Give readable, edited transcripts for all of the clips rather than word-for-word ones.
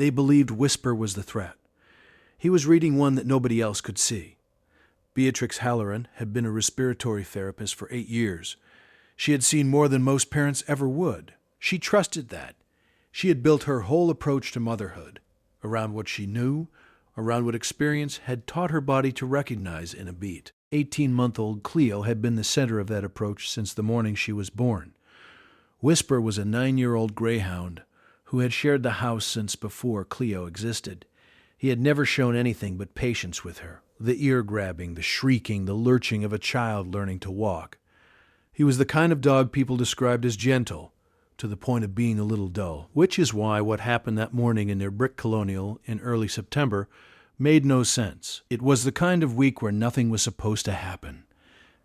They believed Whisper was the threat. He was reading one that nobody else could see. Beatrix Halloran had been a respiratory therapist for 8 years. She had seen more than most parents ever would. She trusted that. She had built her whole approach to motherhood around what she knew, around what experience had taught her body to recognize in a beat. 18-month-old Cleo had been the center of that approach since the morning she was born. Whisper was a 9-year-old Greyhound who had shared the house since before Cleo existed. He had never shown anything but patience with her, the ear-grabbing, the shrieking, the lurching of a child learning to walk. He was the kind of dog people described as gentle, to the point of being a little dull, which is why what happened that morning in their brick colonial in early September made no sense. It was the kind of week where nothing was supposed to happen.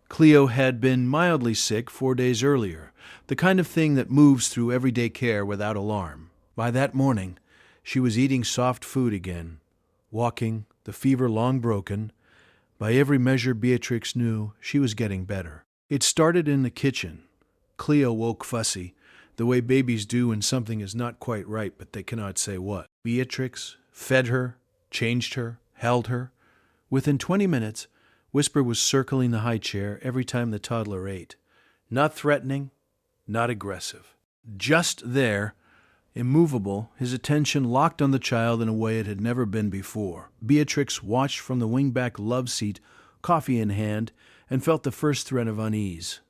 Cleo had been mildly sick 4 days earlier, the kind of thing that moves through everyday care without alarm. By that morning, she was eating soft food again, walking, the fever long broken. By every measure Beatrix knew, she was getting better. It started in the kitchen. Cleo woke fussy, the way babies do when something is not quite right but they cannot say what. Beatrix fed her, changed her, held her. Within 20 minutes, Whisper was circling the high chair every time the toddler ate. Not threatening, not aggressive. Just there, immovable, his attention locked on the child in a way it had never been before. Beatrix watched from the wingback love seat, coffee in hand, and felt the first threat of unease.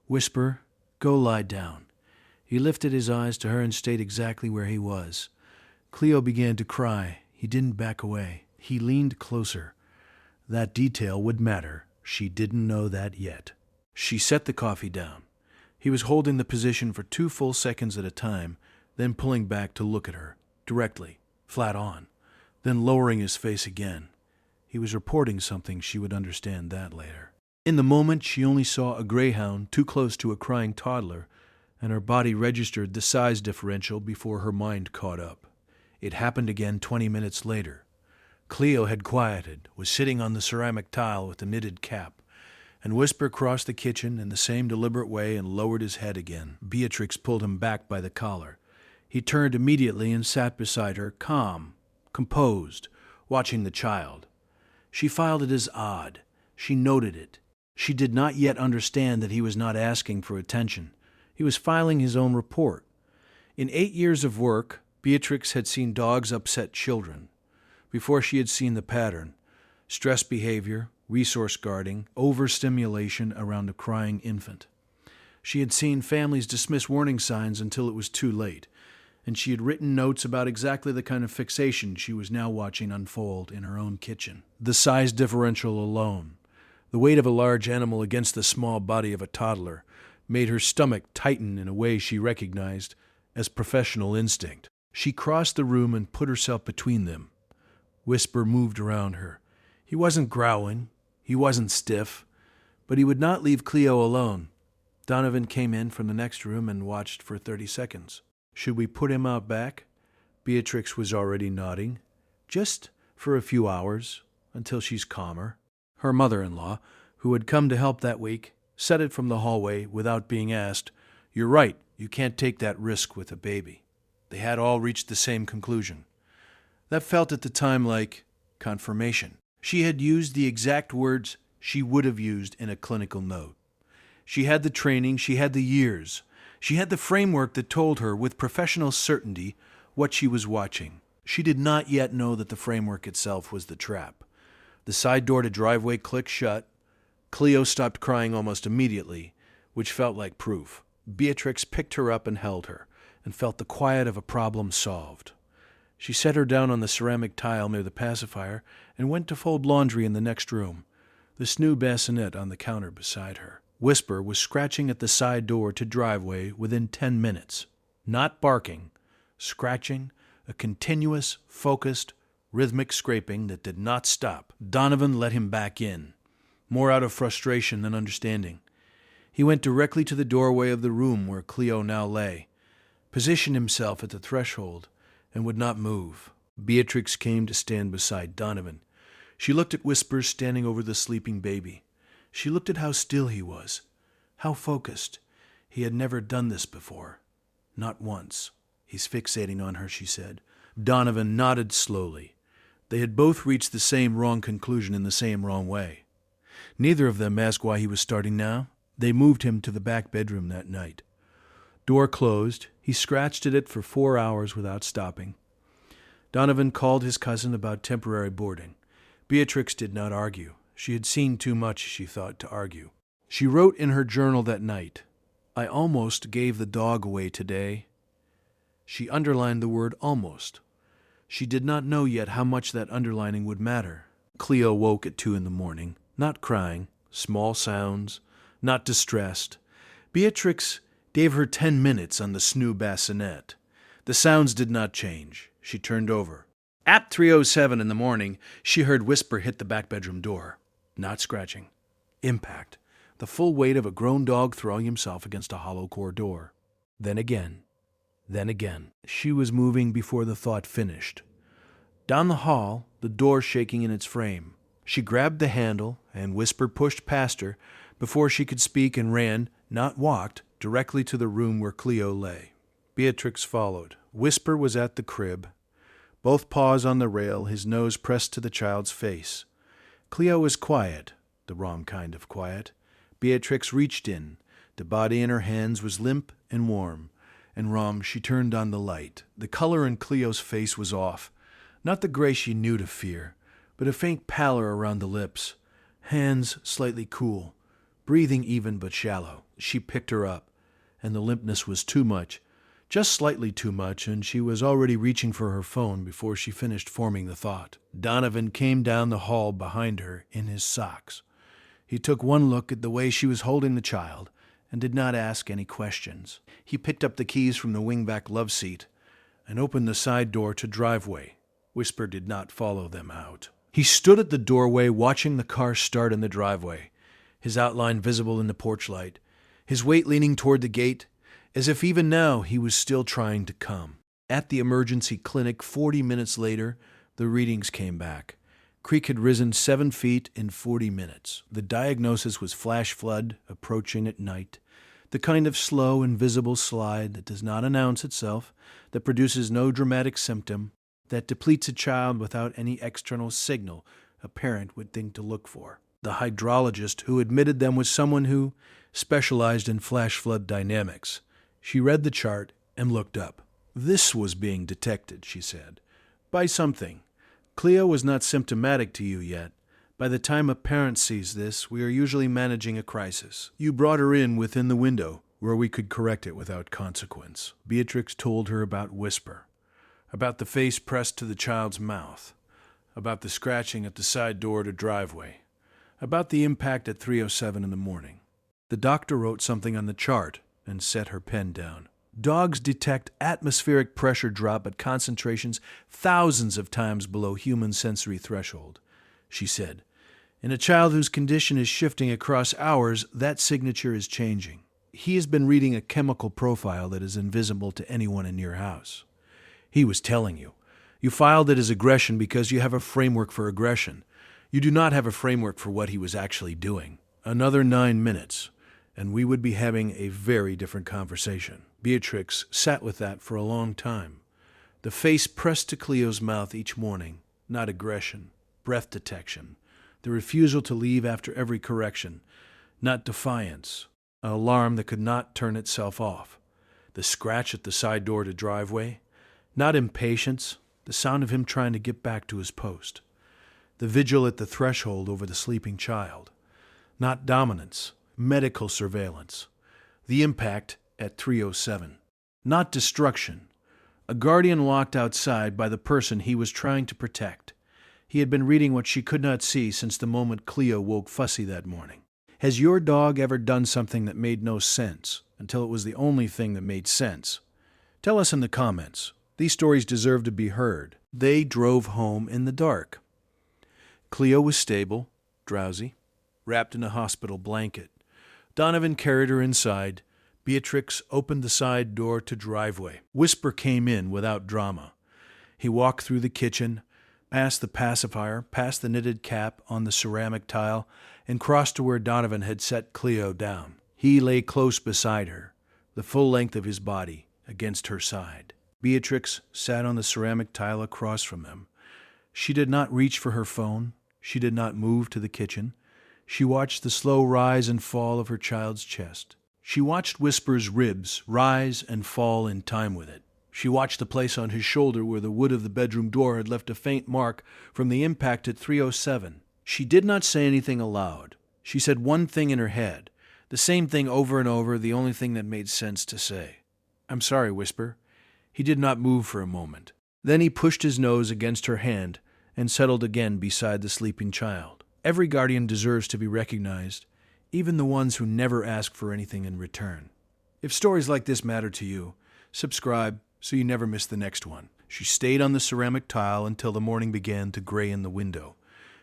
Whisper, go lie down. He lifted his eyes to her and stayed exactly where he was. Cleo began to cry. He didn't back away. He leaned closer. That detail would matter. She didn't know that yet. She set the coffee down. He was holding the position for 2 full seconds at a time, then pulling back to look at her, directly, flat on, then lowering his face again. He was reporting something. She would understand that later. In the moment, she only saw a greyhound too close to a crying toddler, and her body registered the size differential before her mind caught up. It happened again 20 minutes later. Cleo had quieted, was sitting on the ceramic tile with the knitted cap, and Whisper crossed the kitchen in the same deliberate way and lowered his head again. Beatrix pulled him back by the collar. He turned immediately and sat beside her, calm, composed, watching the child. She filed it as odd. She noted it. She did not yet understand that he was not asking for attention. He was filing his own report. In 8 years of work, Beatrix had seen dogs upset children. Before she had seen the pattern: stress behavior, resource guarding, overstimulation around a crying infant. She had seen families dismiss warning signs until it was too late, and she had written notes about exactly the kind of fixation she was now watching unfold in her own kitchen. The size differential alone, the weight of a large animal against the small body of a toddler, made her stomach tighten in a way she recognized as professional instinct. She crossed the room and put herself between them. Whisper moved around her. He wasn't growling. He wasn't stiff. But he would not leave Cleo alone. Donovan came in from the next room and watched for 30 seconds. Should we put him out back? Beatrix was already nodding. Just for a few hours, until she's calmer. Her mother-in-law, who had come to help that week, said it from the hallway without being asked. You're right, you can't take that risk with a baby. They had all reached the same conclusion. That felt at the time like confirmation. She had used the exact words she would have used in a clinical note. She had the training, she had the years. She had the framework that told her with professional certainty what she was watching. She did not yet know that the framework itself was the trap. The side door to driveway clicked shut. Cleo stopped crying almost immediately, which felt like proof. Beatrix picked her up and held her, and felt the quiet of a problem solved. She set her down on the ceramic tile near the pacifier and went to fold laundry in the next room, this new bassinet on the counter beside her. Whisper was scratching at the side door to driveway within 10 minutes. Not barking, scratching, a continuous, focused, rhythmic scraping that did not stop. Donovan let him back in, more out of frustration than understanding. He went directly to the doorway of the room where Cleo now lay, positioned himself at the threshold, and would not move. Beatrix came to stand beside Donovan. She looked at Whisper standing over the sleeping baby. She looked at how still he was, how focused. He had never done this before. Not once. He's fixating on her, she said. Donovan nodded slowly. They had both reached the same wrong conclusion in the same wrong way. Neither of them asked why he was starting now. They moved him to the back bedroom that night. Door closed. He scratched at it for 4 hours without stopping. Donovan called his cousin about temporary boarding. Beatrix did not argue. She had seen too much, she thought, to argue. She wrote in her journal that night, "I almost gave the dog away today." She underlined the word almost. She did not know yet how much that underlining would matter. Cleo woke at 2 a.m, not crying, small sounds, not distressed. Beatrix gave her 10 minutes on the snoo bassinet. The sounds did not change. She turned over. At 3:07 a.m, she heard Whisper hit the back bedroom door. Not scratching. Impact. The full weight of a grown dog throwing himself against a hollow core door. Then again. Then again. She was moving before the thought finished. Down the hall, the door shaking in its frame. She grabbed the handle, and Whisper pushed past her before she could speak and ran, not walked, directly to the room where Cleo lay. Beatrix followed. Whisper was at the crib, both paws on the rail, his nose pressed to the child's face. Cleo was quiet, the wrong kind of quiet. Beatrix reached in. The body in her hands was limp and warm. And she turned on the light. The color in Cleo's face was off. Not the gray she knew to fear, but a faint pallor around the lips. Hands slightly cool. Breathing even but shallow. She picked her up, and the limpness was too much. Just slightly too much, and she was already reaching for her phone before she finished forming the thought. Donovan came down the hall behind her in his socks. He took one look at the way she was holding the child and did not ask any questions. He picked up the keys from the wingback love seat and opened the side door to driveway. Whisper did not follow them out. He stood at the doorway watching the car start in the driveway, his outline visible in the porch light, his weight leaning toward the gate, as if even now he was still trying to come. At the emergency clinic 40 minutes later, the readings came back. Creek had risen 7 feet in 40 minutes. The diagnosis was flash flood approaching at night, the kind of slow, invisible slide that does not announce itself, that produces no dramatic symptom, that depletes a child without any external signal a parent would think to look for. The hydrologist who admitted them was someone who specialized in flash flood dynamics. She read the chart and looked up. This was being detected, she said, by something. Cleo was not symptomatic to you yet. By the time a parent sees this, we are usually managing a crisis. You brought her in within the window, where we could correct it without consequence. Beatrix told her about Whisper, about the face pressed to the child's mouth, about the scratching at the side door to driveway, about the impact at 3:07 in the morning. The doctor wrote something on the chart and set her pen down. Dogs detect atmospheric pressure drop at concentrations thousands of times below human sensory threshold, she said. In a child whose condition is shifting across hours, that signature is changing. He has been reading a chemical profile that is invisible to anyone in your house. He was telling you. You filed it as aggression because you have a framework for aggression. You do not have a framework for what he was actually doing. Another 9 minutes, and we would be having a very different conversation. Beatrix sat with that for a long time. The face pressed to Cleo's mouth each morning, not aggression, breath detection, the refusal to leave after every correction, not defiance, an alarm that could not turn itself off, the scratch at the side door to driveway, not impatience, the sound of him trying to get back to his post, the vigil at the threshold over the sleeping child, not dominance, medical surveillance, the impact at 3:07, not destruction, a guardian locked outside by the person he was trying to protect. He had been reading what she could not see since the moment Cleo woke fussy that morning. Has your dog ever done something that made no sense until it was the only thing that made sense? Tell us in the comments. These stories deserve to be heard. They drove home in the dark. Cleo was stable, drowsy, wrapped in a hospital blanket. Donovan carried her inside. Beatrix opened the side door to driveway. Whisper came in without drama. He walked through the kitchen, past the pacifier, past the knitted cap on the ceramic tile, and crossed to where Donovan had set Cleo down. He lay close beside her, the full length of his body against her side. Beatrix sat on the ceramic tile across from them. She did not reach for her phone. She did not move to the kitchen. She watched the slow rise and fall of her child's chest. She watched Whisper's ribs rise and fall in time with it. She watched the place on his shoulder where the wood of the bedroom door had left a faint mark from the impact at 3:07. She did not say anything aloud. She said one thing in her head, the same thing over and over, the only thing that made sense to say. "I'm sorry, Whisper." He did not move for a moment. Then he pushed his nose against her hand and settled again beside the sleeping child. Every guardian deserves to be recognized, even the ones who never ask for anything in return. If stories like this matter to you, subscribe so you never miss the next one. She stayed on the ceramic tile until the morning began to gray in the window.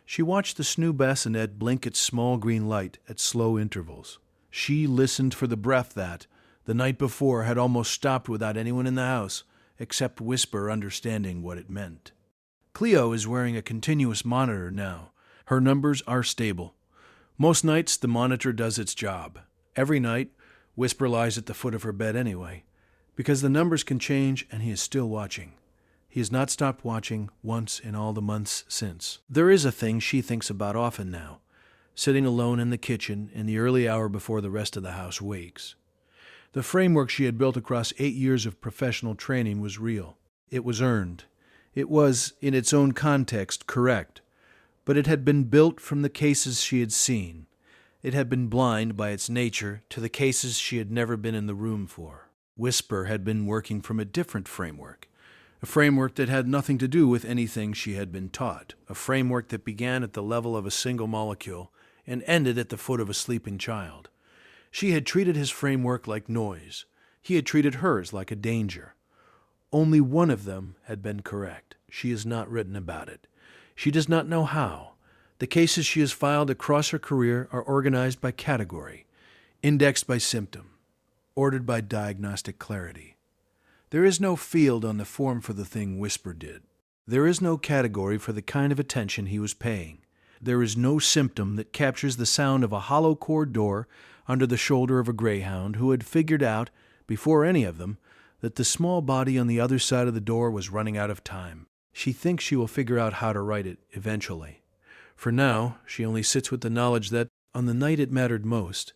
She watched the snoo bassinet blink its small green light at slow intervals. She listened for the breath that, the night before, had almost stopped without anyone in the house, except Whisper understanding what it meant. Cleo is wearing a continuous monitor now. Her numbers are stable. Most nights, the monitor does its job. Every night, Whisper lies at the foot of her bed anyway, because the numbers can change and he is still watching. He has not stopped watching once in all the months since. There is a thing she thinks about often now, sitting alone in the kitchen in the early hour before the rest of the house wakes. The framework she had built across 8 years of professional training was real. It was earned. It was, in its own context, correct. But it had been built from the cases she had seen. It had been blind by its nature to the cases she had never been in the room for. Whisper had been working from a different framework. A framework that had nothing to do with anything she had been taught. A framework that began at the level of a single molecule and ended at the foot of a sleeping child. She had treated his framework like noise. He had treated hers like a danger. Only one of them had been correct. She has not written about it. She does not know how. The cases she has filed across her career are organized by category, indexed by symptom, ordered by diagnostic clarity. There is no field on the form for the thing Whisper did. There is no category for the kind of attention he was paying. There is no symptom that captures the sound of a hollow core door under the shoulder of a Greyhound who had figured out, before any of them, that the small body on the other side of the door was running out of time. She thinks she will figure out how to write it eventually. For now, she only sits with the knowledge that, on the night it mattered most,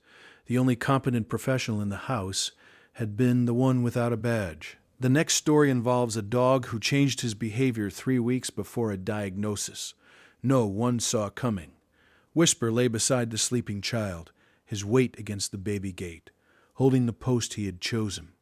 the only competent professional in the house had been the one without a badge. The next story involves a dog who changed his behavior 3 weeks before a diagnosis. No one saw coming. Whisper lay beside the sleeping child, his weight against the baby gate, holding the post he had chosen.